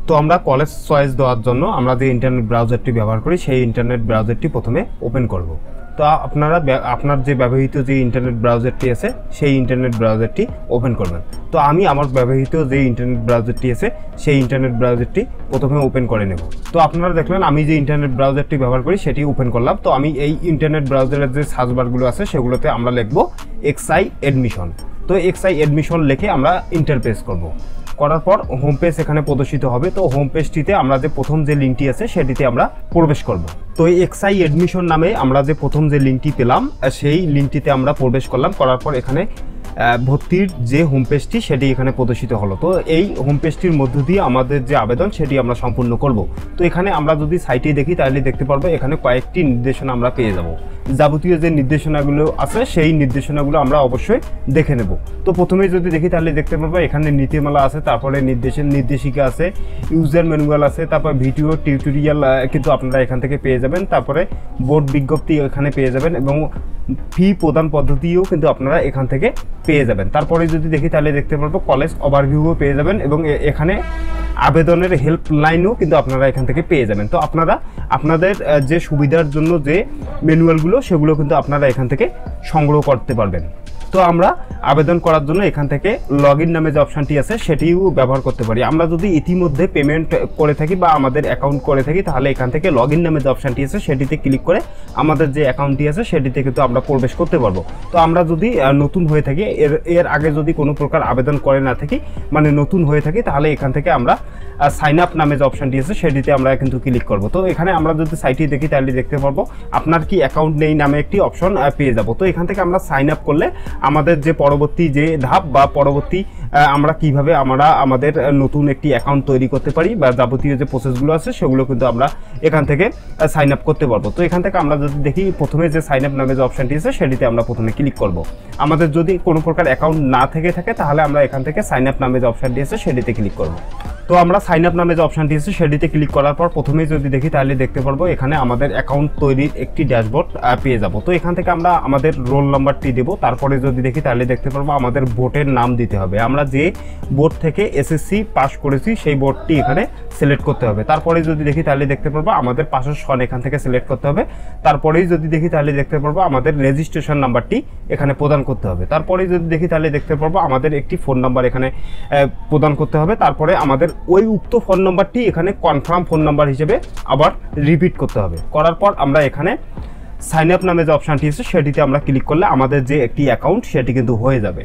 তো আমরা college choice দেওয়ার জন্য আমরা যে ইন্টারনেট ব্রাউজারটি ব্যবহার করি সেই ইন্টারনেট ব্রাউজারটি প্রথমে ওপেন করব। তো আপনারা আপনার যে ব্যবহৃত যে ইন্টারনেট ব্রাউজারটি আছে সেই ইন্টারনেট ব্রাউজারটি ওপেন করবেন। তো আমি আমার ব্যবহৃত যে ইন্টারনেট ব্রাউজারটি আছে সেই ইন্টারনেট ব্রাউজারটি প্রথমে ওপেন করে নেব। তো আপনারা দেখলেন আমি যে ইন্টারনেট ব্রাউজারটি ব্যবহার করি সেটি ওপেন করলাম। তো আমি এই ইন্টারনেট ব্রাউজারের যে সার্চ বারগুলো আছে সেগুলোতে আমরা লিখব এক্সআই অ্যাডমিশন। তো এক্সআই অ্যাডমিশন লিখে আমরা ইন্টার প্রেস করব। করার পর হোম পেজ এখানে প্রদর্শিত হবে। তো হোম পেজটিতে আমরা যে প্রথম যে লিঙ্কটি আছে সেটিতে আমরা প্রবেশ করব। তো এক্সআই অ্যাডমিশন নামে আমরা যে প্রথম যে লিঙ্কটি পেলাম সেই লিঙ্কটিতে আমরা প্রবেশ করলাম। করার পর এখানে ভর্তির যে হোম পেজটি সেটি এখানে প্রদর্শিত হলো। তো এই হোম পেজটির মধ্য দিয়ে আমাদের যে আবেদন সেটি আমরা সম্পূর্ণ করব। তো এখানে আমরা যদি সাইটে দেখি তাহলে দেখতে পারবো এখানে কয়েকটি নির্দেশনা আমরা পেয়ে যাব। যাবতীয় যে নির্দেশনাগুলো আছে সেই নির্দেশনাগুলো আমরা অবশ্যই দেখে নেব। তো প্রথমেই যদি দেখি তাহলে দেখতে পারবো এখানে নীতিমালা আছে, তারপরে নির্দেশিকা আছে, ইউজার ম্যানুয়াল আছে, তারপর ভিডিও টিউটোরিয়াল কিন্তু আপনারা এখান থেকে পেয়ে যাবেন। তারপরে বোর্ড বিজ্ঞপ্তি এখানে পেয়ে যাবেন এবং ফি প্রদান পদ্ধতিও কিন্তু আপনারা এখান থেকে পেয়ে যাবেন। তারপরে যদি দেখি তাহলে দেখতে পারবো কলেজ ওভারভিউও পেয়ে যাবেন এবং এখানে আবেদনের হেল্পলাইনও কিন্তু আপনারা এখান থেকে পেয়ে যাবেন। তো আপনারা আপনাদের যে সুবিধার জন্য যে ম্যানুয়ালগুলো সেগুলো কিন্তু আপনারা এখান থেকে সংগ্রহ করতে পারবেন। তো আমরা আবেদন করার জন্য এখান থেকে লগইন নামে যে অপশানটি আছে সেটিও ব্যবহার করতে পারি। আমরা যদি ইতিমধ্যে পেমেন্ট করে থাকি বা আমাদের অ্যাকাউন্ট করে থাকি তাহলে এখান থেকে লগইন নামে যে অপশানটি আছে সেটিতে ক্লিক করে আমাদের যে অ্যাকাউন্টটি আছে সেটিতে কিন্তু আমরা প্রবেশ করতে পারবো। তো আমরা যদি নতুন হয়ে থাকি, এর আগে যদি কোনো প্রকার আবেদন করে না থাকি, মানে নতুন হয়ে থাকি, তাহলে এখান থেকে আমরা সাইন আপ নামে যে অপশানটি আছে সেটিতে আমরা কিন্তু ক্লিক করব। তো এখানে আমরা যদি সাইটে দেখি তাহলে দেখতে পারবো আপনার কি অ্যাকাউন্ট নেই নামে একটি অপশন পেয়ে যাব। তো এখান থেকে আমরা সাইন আপ করলে আমাদের যে পরবর্তী যে ধাপ বা পরবর্তী আমরা কিভাবে আমরা আমাদের নতুন একটি অ্যাকাউন্ট তৈরি করতে পারি বা যাবতীয় যে প্রসেসগুলো আছে সেগুলো কিন্তু আমরা এখান থেকে সাইন আপ করতে পারবো। তো এখান থেকে আমরা যদি দেখি প্রথমে যে সাইন আপ নামে যে অপশানটি আছে সেটিতে আমরা প্রথমে ক্লিক করব। আমাদের যদি কোনো প্রকার অ্যাকাউন্ট না থেকে থাকে তাহলে আমরা এখান থেকে সাইন আপ নামে যে অপশানটি আছে সেটিতে ক্লিক করব। তো আমরা সাইন আপ নামে যে অপশানটি আছে সেটিতে ক্লিক করার পর প্রথমেই যদি দেখি তাহলে দেখতে পারবো এখানে আমাদের অ্যাকাউন্ট তৈরির একটি ড্যাশবোর্ড পেয়ে যাব। তো এখান থেকে আমরা আমাদের রোল নাম্বারটি দেব। তারপরে যদি দেখি তাহলে দেখতে পারবো আমাদের বোর্ডের নাম দিতে হবে। আমরা যে বোর্ড থেকে এসএসসি পাস করেছি সেই বোর্ডটি এখানে সিলেক্ট করতে হবে। তারপরে যদি দেখি তাহলে দেখতে পারবো আমাদের পাশের সন এখান থেকে সিলেক্ট করতে হবে। তারপরেই যদি দেখি তাহলে দেখতে পারবো আমাদের রেজিস্ট্রেশন নাম্বারটি এখানে প্রদান করতে হবে। তারপরেই যদি দেখি তাহলে দেখতে পারবো আমাদের একটি ফোন নাম্বার এখানে প্রদান করতে হবে। তারপরে আমাদের ওই উক্ত ফোন নাম্বারটি এখানে কনফার্ম ফোন নাম্বার হিসেবে আবার রিপিট করতে হবে। করার পর আমরা এখানে সাইন আপ নামে যে অপশানটি আছে সেটিতে আমরা ক্লিক করলে আমাদের যে একটি অ্যাকাউন্ট সেটি কিন্তু হয়ে যাবে।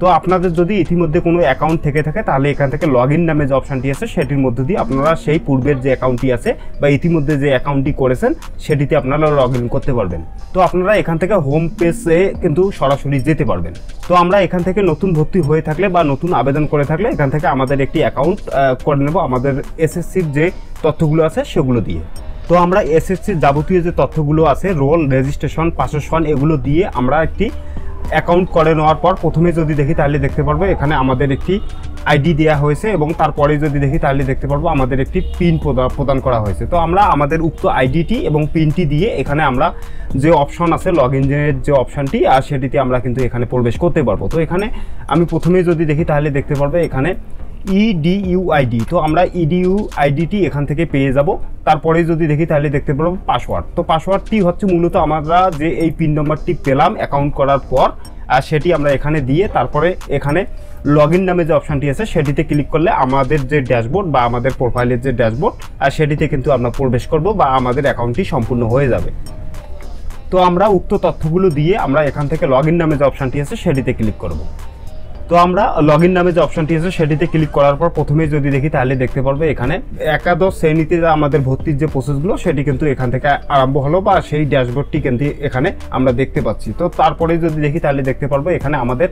তো আপনাদের যদি ইতিমধ্যে কোনো অ্যাকাউন্ট থেকে থাকে তাহলে এখান থেকে লগইন নামে যে অপশানটি আছে সেটির মধ্য দিয়ে আপনারা সেই পূর্বের যে অ্যাকাউন্টটি আছে বা ইতিমধ্যে যে অ্যাকাউন্টটি করেছেন সেটিতে আপনারা লগইন করতে পারবেন। তো আপনারা এখান থেকে হোম পেজে কিন্তু সরাসরি যেতে পারবেন। তো আমরা এখান থেকে নতুন ভর্তি হয়ে থাকলে বা নতুন আবেদন করে থাকলে এখান থেকে আমাদের একটি অ্যাকাউন্ট করে নেব আমাদের এসএসসির যে তথ্যগুলো আছে সেগুলো দিয়ে। তো আমরা এসএসসির যাবতীয় যে তথ্যগুলো আছে রোল, রেজিস্ট্রেশন, পাসের সন এগুলো দিয়ে আমরা একটি অ্যাকাউন্ট করে নেওয়ার পর প্রথমে যদি দেখি তাহলে দেখতে পারবো এখানে আমাদের একটি আইডি দেওয়া হয়েছে এবং তারপরে যদি দেখি তাহলে দেখতে পারবো আমাদের একটি পিন প্রদান করা হয়েছে। তো আমরা আমাদের উক্ত আইডিটি এবং পিনটি দিয়ে এখানে আমরা যে অপশন আছে লগ ইনের যে অপশানটি আর সেটিতে আমরা কিন্তু এখানে প্রবেশ করতে পারবো। তো এখানে আমি প্রথমেই যদি দেখি তাহলে দেখতে পারবো এখানে ইডিইউআইডি। তো আমরা ইডিইউআইডিটি এখান থেকে পেয়ে যাব। তারপরে যদি দেখি তাহলে দেখতে পারবো পাসওয়ার্ড। তো পাসওয়ার্ডটি হচ্ছে মূলত আমরা যে এই পিন নাম্বারটি পেলাম অ্যাকাউন্ট করার পর আর সেটি আমরা এখানে দিয়ে তারপরে এখানে লগইন নামে যে অপশানটি আছে সেটিতে ক্লিক করলে আমাদের যে ড্যাশবোর্ড বা আমাদের প্রোফাইলের যে ড্যাশবোর্ড আর সেটিতে কিন্তু আমরা প্রবেশ করব বা আমাদের অ্যাকাউন্টটি সম্পূর্ণ হয়ে যাবে। তো আমরা উক্ত তথ্যগুলো দিয়ে আমরা এখান থেকে লগইন নামে যে অপশানটি আছে সেটিতে ক্লিক করব। তো আমরা লগইন নামে যে অপশানটি আছে সেটিতে ক্লিক করার পর প্রথমেই যদি দেখি তাহলে দেখতে পারবো এখানে একাদশ শ্রেণীতে আমাদের ভর্তির যে প্রসেসগুলো সেটি কিন্তু এখান থেকে আরম্ভ হলো বা সেই ড্যাশবোর্ডটি কিন্তু এখানে আমরা দেখতে পাচ্ছি। তো তারপরে যদি দেখি তাহলে দেখতে পারবো এখানে আমাদের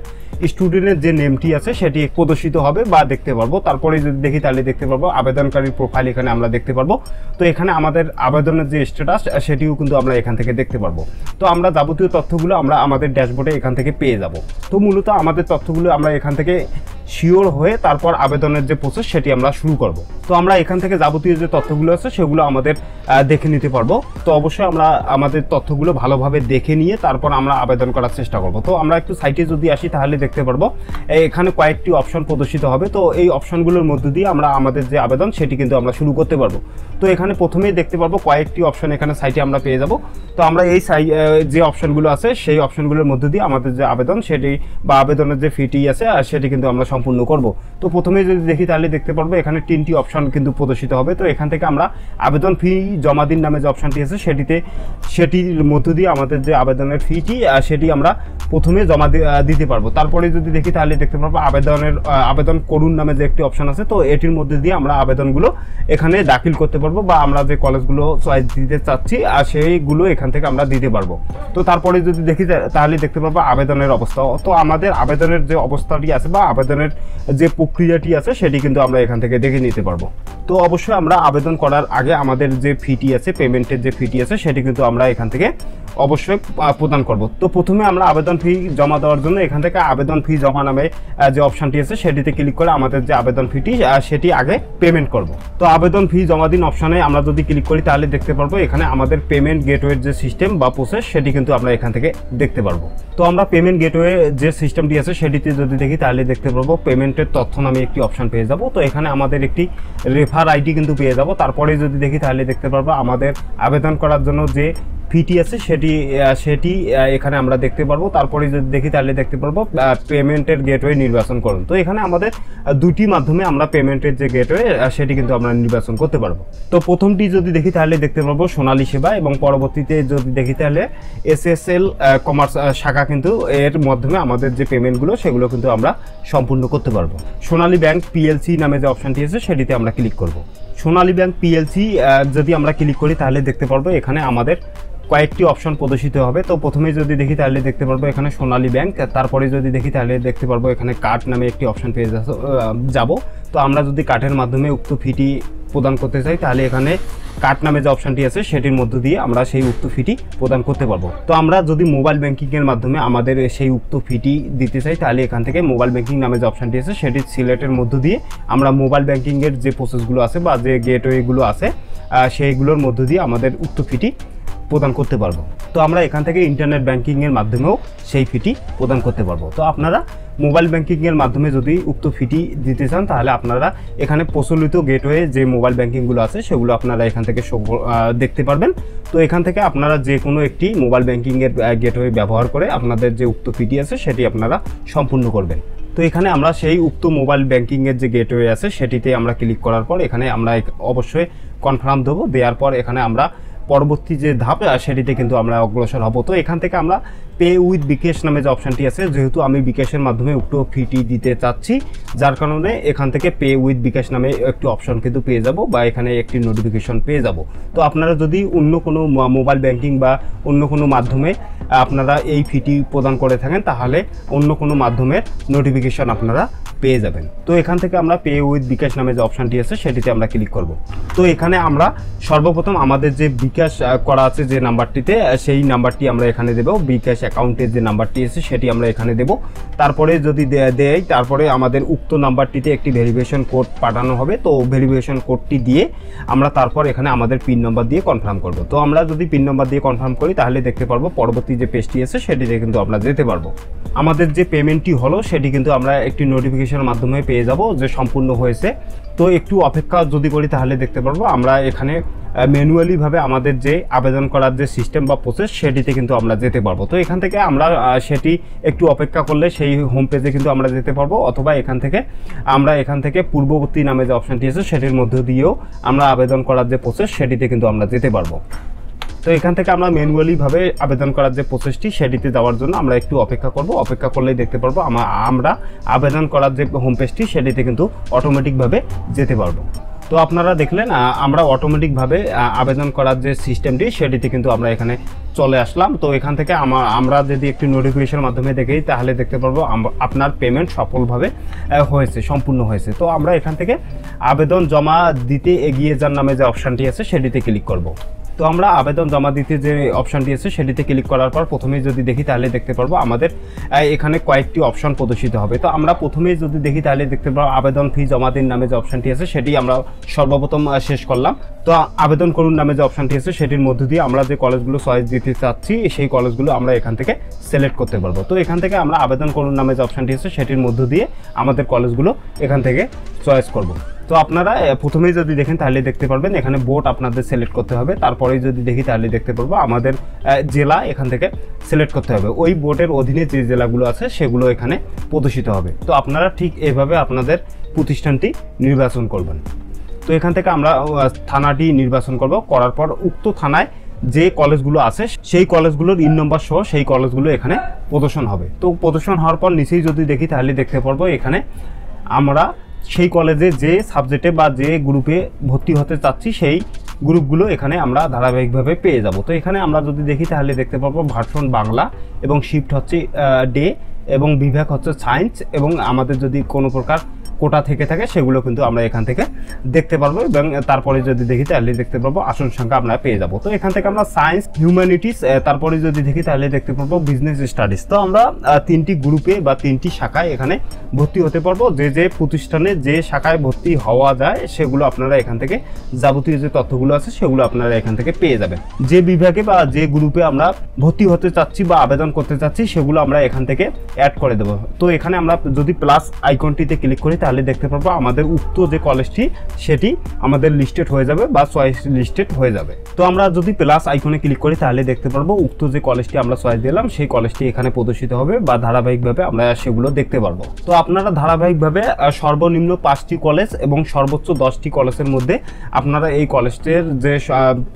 স্টুডেন্টের যে নেমটি আছে সেটি প্রদর্শিত হবে বা দেখতে পারবো। তারপরে যদি দেখি তাহলে দেখতে পারবো আবেদনকারীর প্রোফাইল এখানে আমরা দেখতে পারবো। তো এখানে আমাদের আবেদনের যে স্ট্যাটাস সেটিও কিন্তু আমরা এখান থেকে দেখতে পারবো। তো আমরা যাবতীয় তথ্যগুলো আমরা আমাদের ড্যাশবোর্ডে এখান থেকে পেয়ে যাব। তো মূলত আমাদের তথ্যগুলো আমরা এখান থেকে শিওর হয়ে তারপর আবেদনের যে প্রসেস সেটি আমরা শুরু করব। তো আমরা এখান থেকে যাবতীয় যে তথ্যগুলো আছে সেগুলো আমাদের দেখে নিতে পারবো। তো অবশ্যই আমরা আমাদের তথ্যগুলো ভালোভাবে দেখে নিয়ে তারপর আমরা আবেদন করার চেষ্টা করব। তো আমরা একটু সাইটে যদি আসি তাহলে দেখতে পারবো এখানে কয়েকটি অপশন প্রদর্শিত হবে। তো এই অপশনগুলোর মধ্য দিয়ে আমরা আমাদের যে আবেদন সেটি কিন্তু আমরা শুরু করতে পারবো। তো এখানে প্রথমেই দেখতে পারবো কয়েকটি অপশন এখানে সাইটে আমরা পেয়ে যাব। তো আমরা এই যে অপশনগুলো আছে সেই অপশনগুলোর মধ্য দিয়ে আমাদের যে আবেদন সেটি বা আবেদনের যে ফিটি আছে সেটি কিন্তু আমরা সম্পূর্ণ করব। তো প্রথমে যদি দেখি তাহলে দেখতে পারবো এখানে 3টি অপশন কিন্তু প্রদর্শিত হবে। তো এখান থেকে আমরা আবেদন ফি জমা দিন নামে যে অপশনটি আছে সেটির মধ্য দিয়ে আমাদের যে আবেদনের ফিটি সেটি আমরা প্রথমে জমা দিতে পারবো। তারপরে যদি দেখি তাহলে দেখতে পারবো আবেদন করুন নামে যে একটি অপশন আছে। তো এটির মধ্যে দিয়ে আমরা আবেদনগুলো এখানে দাখিল করতে পারবো বা আমরা যে কলেজগুলো চয়েস দিতে চাচ্ছি সেইগুলো এখান থেকে আমরা দিতে পারবো। তো তারপরে যদি দেখি তাহলে দেখতে পারবো আবেদনের অবস্থা। তো আমাদের আবেদনের যে অবস্থাটি আছে বা আবেদনের যে প্রক্রিয়াটি আছে সেটি কিন্তু আমরা এখান থেকে দেখে নিতে পারবো। তো অবশ্যই আমরা আবেদন করার আগে আমাদের যে ফিটি আছে, পেমেন্টের যে ফিটি আছে সেটি কিন্তু আমরা এখান থেকে অবশ্যই প্রদান করব। তো প্রথমে আমরা আবেদন ফি জমা দেওয়ার জন্য এখান থেকে আবেদন ফি জমা নামে যে অপশনটি আছে সেটিতে ক্লিক করে আমাদের যে আবেদন ফিটি সেটি আগে পেমেন্ট করব। তো আবেদন ফি জমা দিন অপশনে আমরা যদি ক্লিক করি তাহলে দেখতে পারবো এখানে আমাদের পেমেন্ট গেটওয়ের যে সিস্টেম বা প্রসেস সেটি কিন্তু আমরা এখান থেকে দেখতে পারবো। তো আমরা পেমেন্ট গেটওয়ে যে সিস্টেমটি আছে সেটিতে যদি দেখি তাহলে দেখতে পারবো পেমেন্টের তথ্য নামে একটি অপশন পেয়ে যাব। তো এখানে আমাদের একটি রেফার আইডি কিন্তু পেয়ে যাব। তারপরে যদি দেখি তাহলে দেখতে পারবো আমাদের আবেদন করার জন্য যে ফিটি আছে সেটি এখানে আমরা দেখতে পারবো। তারপরে যদি দেখি তাহলে দেখতে পারবো পেমেন্টের গেটওয়ে নির্বাচন করুন। তো এখানে আমাদের দুটি মাধ্যমে আমরা পেমেন্টের যে গেটওয়ে সেটি কিন্তু আমরা নির্বাচন করতে পারবো। তো প্রথমটি যদি দেখি তাহলে দেখতে পারবো সোনালী সেবা এবং পরবর্তীতে যদি দেখি তাহলে SSL কমার্স শাখা কিন্তু এর মাধ্যমে আমাদের যে পেমেন্টগুলো সেগুলো কিন্তু আমরা সম্পূর্ণ করতে পারবো। সোনালী ব্যাংক PLC নামে যে অপশনটি আছে সেটিতে আমরা ক্লিক করব। সোনালী ব্যাংক PLC যদি আমরা ক্লিক করি তাহলে দেখতে পারবো এখানে আমাদের কয়েকটি অপশন প্রদর্শিত হবে। তো প্রথমে যদি দেখি তাহলে দেখতে পারবো এখানে সোনালী ব্যাংক, তারপরে যদি দেখি তাহলে দেখতে পারবো এখানে কার্ড নামে একটি অপশন পেয়ে যাব। তো আমরা যদি কার্ডের মাধ্যমে উক্ত ফিটি প্রদান করতে চাই তাহলে এখানে কার্ড নামে যে অপশনটি আছে সেটির মধ্য দিয়ে আমরা সেই উক্ত ফিটি প্রদান করতে পারবো। তো আমরা যদি মোবাইল ব্যাংকিংয়ের মাধ্যমে আমাদের সেই উক্ত ফিটি দিতে চাই তাহলে এখান থেকে মোবাইল ব্যাংকিং নামে যে অপশনটি আছে সেটি সিলেক্টের মধ্য দিয়ে আমরা মোবাইল ব্যাংকিংয়ের যে প্রসেসগুলো আছে বা যে গেটওয়েগুলো আছে সেইগুলোর মধ্য দিয়ে আমাদের উক্ত ফিটি প্রদান করতে পারবো। তো আমরা এখান থেকে ইন্টারনেট ব্যাংকিংয়ের মাধ্যমেও সেই ফিটি প্রদান করতে পারবো। তো আপনারা মোবাইল ব্যাংকিংয়ের মাধ্যমে যদি উক্ত ফিটি দিতে চান তাহলে আপনারা এখানে প্রচলিত গেটওয়ে যে মোবাইল ব্যাংকিংগুলো আছে সেগুলো আপনারা এখান থেকে দেখতে পারবেন। তো এখান থেকে আপনারা যে কোনো একটি মোবাইল ব্যাংকিংয়ের গেটওয়ে ব্যবহার করে আপনাদের যে উক্ত ফিটি আছে সেটি আপনারা সম্পূর্ণ করবেন। তো এখানে আমরা সেই উক্ত মোবাইল ব্যাংকিংয়ের যে গেটওয়ে আছে সেটিতে আমরা ক্লিক করার পর এখানে আমরা অবশ্যই কনফার্ম দেবো। দেওয়ার পর এখানে আমরা পরবর্তী যে ধাপ সেটিতে কিন্তু আমরা অগ্রসর হব। তো এখান থেকে আমরা পে উইথ বিকাশ নামে যে অপশনটি আছে, যেহেতু আমি বিকাশের মাধ্যমে উক্ত ফিটি দিতে চাচ্ছি যার কারণে এখান থেকে পে উইথ বিকাশ নামে একটি অপশন কিন্তু পেয়ে যাব বা এখানে একটি নোটিফিকেশন পেয়ে যাব। তো আপনারা যদি অন্য কোনো মোবাইল ব্যাংকিং বা অন্য কোনো মাধ্যমে আপনারা এই ফিটি প্রদান করে থাকেন তাহলে অন্য কোনো মাধ্যমের নোটিফিকেশন আপনারা পেয়ে যাবেন। তো এখান থেকে আমরা পে উইথ বিকাশ নামে যে অপশনটি আছে সেটিতে আমরা ক্লিক করব। তো এখানে আমরা সর্বপ্রথম আমাদের যে বিকাশ করা আছে যে নাম্বারটিতে সেই নাম্বারটি আমরা এখানে দেব। বিকাশ অ্যাকাউন্টের যে নাম্বারটি আছে সেটি আমরা এখানে দেব। তারপরে যদি দেয় তারপরে আমাদের উক্ত নাম্বারটিতে একটি ভেরিফিকেশন কোড পাঠানো হবে। তো ভেরিফিকেশন কোডটি দিয়ে আমরা তারপর এখানে আমাদের পিন নাম্বার দিয়ে কনফার্ম করব। তো আমরা যদি পিন নাম্বার দিয়ে কনফার্ম করি তাহলে দেখতে পারবো পরবর্তী যে পেজটি আছে সেটিতে কিন্তু আমরা যেতে পারবো। আমাদের যে পেমেন্টটি হলো সেটি কিন্তু আমরা একটি নোটিফিকেশনের মাধ্যমে পেয়ে যাব যে সম্পূর্ণ হয়েছে। তো একটু অপেক্ষা যদি করি তাহলে দেখতে পারবো আমরা এখানে ম্যানুয়ালিভাবে আমাদের যে আবেদন করার যে সিস্টেম বা প্রসেস সেটিতে কিন্তু আমরা যেতে পারবো। তো এখান থেকে আমরা সেটি একটু অপেক্ষা করলে সেই হোম পেজে কিন্তু আমরা যেতে পারবো, অথবা এখান থেকে পূর্ববর্তী নামে যে অপশনটি আছে সেটির মধ্য দিয়েও আমরা আবেদন করার যে প্রসেস সেটিতে কিন্তু আমরা যেতে পারবো। তো এখান থেকে আমরা ম্যানুয়ালিভাবে আবেদন করার যে প্রসেসটি সেটিতে যাওয়ার জন্য আমরা একটু অপেক্ষা করব। অপেক্ষা করলেই দেখতে পারবো আমরা আবেদন করার যে হোম পেজটি সেটিতে কিন্তু অটোমেটিকভাবে যেতে পারবো। তো আপনারা দেখলেন আমরা অটোমেটিকভাবে আবেদন করার যে সিস্টেমটি সেটিতে কিন্তু আমরা এখানে চলে আসলাম। তো এখান থেকে আমরা যদি একটি নোটিফিকেশনের মাধ্যমে দেখি তাহলে দেখতে পারবো আপনার পেমেন্ট সফলভাবে সম্পূর্ণ হয়েছে। তো আমরা এখান থেকে আবেদন জমা দিতে এগিয়ে যান নামে যে অপশানটি আছে সেটিতে ক্লিক করব। তো আমরা আবেদন জমা দিতে যে অপশনটি আছে সেটিতে ক্লিক করার পর প্রথমেই যদি দেখি তাহলে দেখতে পারবো আমাদের এখানে কয়েকটি অপশন প্রদর্শিত হবে। তো আমরা প্রথমেই যদি দেখি তাহলে দেখতে পারবো আবেদন ফি জমা দিন নামে যে অপশনটি আছে সেটি আমরা সর্বপ্রথম শেষ করলাম। তো আবেদন করুন নামে যে অপশনটি আছে সেটির মধ্য দিয়ে আমরা যে কলেজগুলো চয়েস দিতে চাচ্ছি সেই কলেজগুলো আমরা এখান থেকে সিলেক্ট করতে পারবো। তো এখান থেকে আমরা আবেদন করুন নামে যে অপশনটি আছে সেটির মধ্য দিয়ে আমাদের কলেজগুলো এখান থেকে চয়েস করব। তো আপনারা প্রথমেই যদি দেখেন তাহলে দেখতে পারবেন এখানে বোর্ড আপনাদের সিলেক্ট করতে হবে। তারপরেই যদি দেখি তাহলে দেখতে পারবো আমাদের জেলা এখান থেকে সিলেক্ট করতে হবে। ওই বোর্ডের অধীনে যে জেলাগুলো আছে সেগুলো এখানে প্রদর্শিত হবে। তো আপনারা ঠিক এভাবে আপনাদের প্রতিষ্ঠানটি নির্বাচন করবেন। তো এখান থেকে আমরা থানাটি নির্বাচন করব, করার পর উক্ত থানায় যে কলেজগুলো আছে সেই কলেজগুলোর ইন নম্বর সহ সেই কলেজগুলো এখানে প্রদর্শন হবে। তো প্রদর্শন হওয়ার পর নিচেই যদি দেখি তাহলে দেখতে পারবো এখানে আমরা সেই কলেজে যে সাবজেক্টে বা যে গ্রুপে ভর্তি হতে চাচ্ছি সেই গ্রুপগুলো এখানে আমরা ধারাবাহিকভাবে পেয়ে যাব। তো এখানে আমরা যদি দেখি তাহলে দেখতে পারবো ভার্সন বাংলা এবং শিফট হচ্ছে ডে এবং বিভাগ হচ্ছে সায়েন্স, এবং আমাদের যদি কোনো প্রকার কোটা থেকে থাকে সেগুলো কিন্তু আমরা এখান থেকে দেখতে পারবো। এবং তারপরে যদি দেখি তাহলে দেখতে পারবো আসন সংখ্যা আমরা পেয়ে যাব। তো এখান থেকে আমরা সায়েন্স, হিউম্যানিটিস, তারপরে যদি দেখি তাহলে দেখতে পারবো বিজনেস স্টাডিজ। তো আমরা তিনটি গ্রুপে বা তিনটি শাখায় এখানে ভর্তি হতে পারবো। যে যে প্রতিষ্ঠানে যে শাখায় ভর্তি হওয়া যায় সেগুলো আপনারা এখান থেকে যাবতীয় যে তথ্যগুলো আছে সেগুলো আপনারা এখান থেকে পেয়ে যাবেন। যে বিভাগে বা যে গ্রুপে আমরা ভর্তি হতে চাচ্ছি বা আবেদন করতে চাচ্ছি সেগুলো আমরা এখান থেকে অ্যাড করে দেবো। তো এখানে আমরা যদি প্লাস আইকনটিতে ক্লিক করি তাহলে দেখতে পারবো আমাদের উক্ত যে কলেজটি সেটি আমাদের লিস্টেড হয়ে যাবে বা চয়েস লিস্টেড হয়ে যাবে। তো আমরা যদি প্লাস আইকনে ক্লিক করি তাহলে দেখতে পারবো উক্ত যে কলেজটি আমরা চয়েস দিলাম সেই কলেজটি এখানে প্রদর্শিত হবে বা ধারাবাহিকভাবে আমরা সেগুলো দেখতে পারবো। তো আপনারা ধারাবাহিকভাবে সর্বনিম্ন 5টি কলেজ এবং সর্বোচ্চ 10টি কলেজের মধ্যে আপনারা এই কলেজটির যে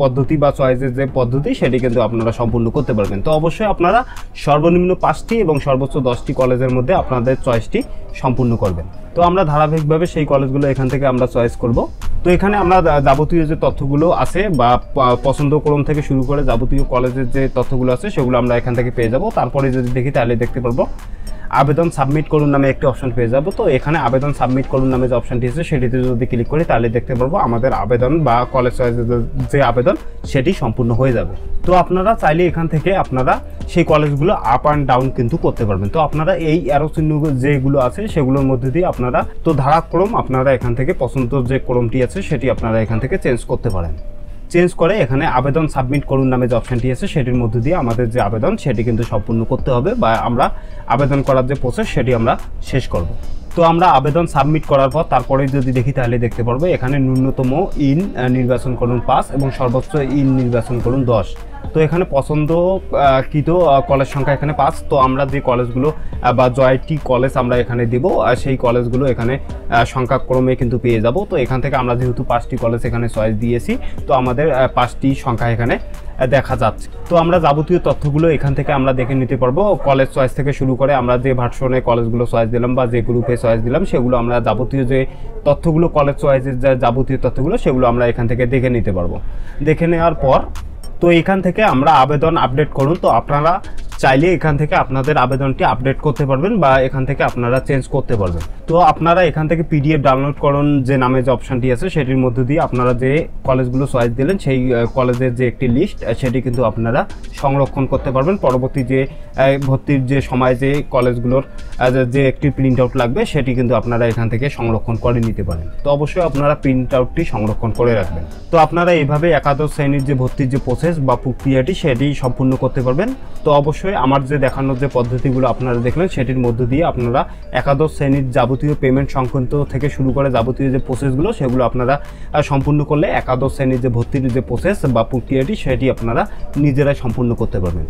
পদ্ধতি বা চয়েসের যে পদ্ধতি সেটি কিন্তু আপনারা সম্পূর্ণ করতে পারবেন। তো অবশ্যই আপনারা সর্বনিম্ন 5টি এবং সর্বোচ্চ 10টি কলেজের মধ্যে আপনাদের চয়েসটি সম্পূর্ণ করবেন। তো আমরা ধারাবাহিকভাবে সেই কলেজগুলো এখান থেকে আমরা চয়েস করব। তো এখানে আমরা যাবতীয় যে তথ্যগুলো আছে বা পছন্দ ক্রম থেকে শুরু করে যাবতীয় কলেজের যে তথ্যগুলো আছে সেগুলো আমরা এখান থেকে পেয়ে যাব। তারপরে যদি দেখি তাহলে দেখতে পারবো আবেদন সাবমিট করুন নামে একটি অপশন পেয়ে যাব। তো এখানে আবেদন সাবমিট করুন নামে যে অপশনটি আছে সেটিতে যদি ক্লিক করি তাহলে দেখতে পারবো আমাদের আবেদন বা কলেজ চয়েসের যে আবেদন সেটি সম্পূর্ণ হয়ে যাবে। তো আপনারা চাইলে এখান থেকে আপনারা সেই কলেজগুলো আপ অ্যান্ড ডাউন কিন্তু করতে পারবেন। তো আপনারা এই অ্যারো চিহ্ন যেগুলো আছে সেগুলোর মধ্যে দিয়ে আপনারা তো ধারাক্রম আপনারা এখান থেকে পছন্দ যে ক্রমটি আছে সেটি আপনারা এখান থেকে চেঞ্জ করতে পারেন। চেঞ্জ করে এখানে আবেদন সাবমিট করুন নামে যে অপশনটি আছে সেটির মধ্যে দিয়ে আমাদের যে আবেদন সেটি কিন্তু সম্পূর্ণ করতে হবে বা আমরা আবেদন করার যে প্রসেস সেটি আমরা শেষ করব। তো আমরা আবেদন সাবমিট করার পর তারপরে যদি দেখি তাহলে দেখতে পারবো এখানে ন্যূনতম ইন নির্বাচন করুন 5 এবং সর্বোচ্চ ইন নির্বাচন করুন 10। তো এখানে পছন্দকৃত কলেজ সংখ্যা এখানে 5। তো আমরা যে কলেজগুলো বা জয়টি কলেজ আমরা এখানে দিব সেই কলেজগুলো এখানে সংখ্যাক্রমে কিন্তু পেয়ে যাব। তো এখান থেকে আমরা যেহেতু 5টি কলেজ এখানে চয়েস দিয়েছি তো আমাদের 5টি সংখ্যা এখানে দেখা যাচ্ছে। তো আমরা যাবতীয় তথ্যগুলো এখান থেকে আমরা দেখে নিতে পারবো। কলেজ চয়েস থেকে শুরু করে আমরা যে ভার্সনে কলেজগুলো চয়েস দিলাম বা যে গ্রুপে চয়েস দিলাম সেগুলো আমরা যাবতীয় যে তথ্যগুলো কলেজ চয়েসের যে যাবতীয় তথ্যগুলো সেগুলো আমরা এখান থেকে দেখে নিতে পারবো। দেখে নেওয়ার পর তো এখান থেকে আমরা আবেদন আপডেট করুন। তো আপনারা চাইলে এখান থেকে আপনাদের আবেদনটি আপডেট করতে পারবেন বা এখান থেকে আপনারা চেঞ্জ করতে পারবেন। তো আপনারা এখান থেকে পিডিএফ ডাউনলোড করুন যে নামে যে অপশনটি আছে সেটির মধ্যে দিয়ে আপনারা যে কলেজগুলো চয়েস দিলেন সেই কলেজের যে একটি লিস্ট সেটি কিন্তু আপনারা সংরক্ষণ করতে পারবেন। পরবর্তী যে ভর্তির যে সময় যে কলেজগুলোর যে একটি প্রিন্ট আউট লাগবে সেটি কিন্তু আপনারা এখান থেকে সংরক্ষণ করে নিতে পারেন। তো অবশ্যই আপনারা প্রিন্ট আউটটি সংরক্ষণ করে রাখবেন। তো আপনারা এইভাবে একাদশ শ্রেণীর যে ভর্তির যে প্রসেস বা প্রক্রিয়াটি সেটি সম্পূর্ণ করতে পারবেন। তো অবশ্যই আমার যে দেখানোর যে পদ্ধতিগুলো আপনারা দেখলেন সেটির মধ্য দিয়ে আপনারা একাদশ শ্রেণীর যাবতীয় পেমেন্ট সংক্রান্ত থেকে শুরু করে যাবতীয় যে প্রসেসগুলো সেগুলো আপনারা সম্পূর্ণ করলে একাদশ শ্রেণীর যে ভর্তির যে প্রসেস বা প্রক্রিয়াটি সেটি আপনারা নিজেরাই সম্পূর্ণ করতে পারবেন।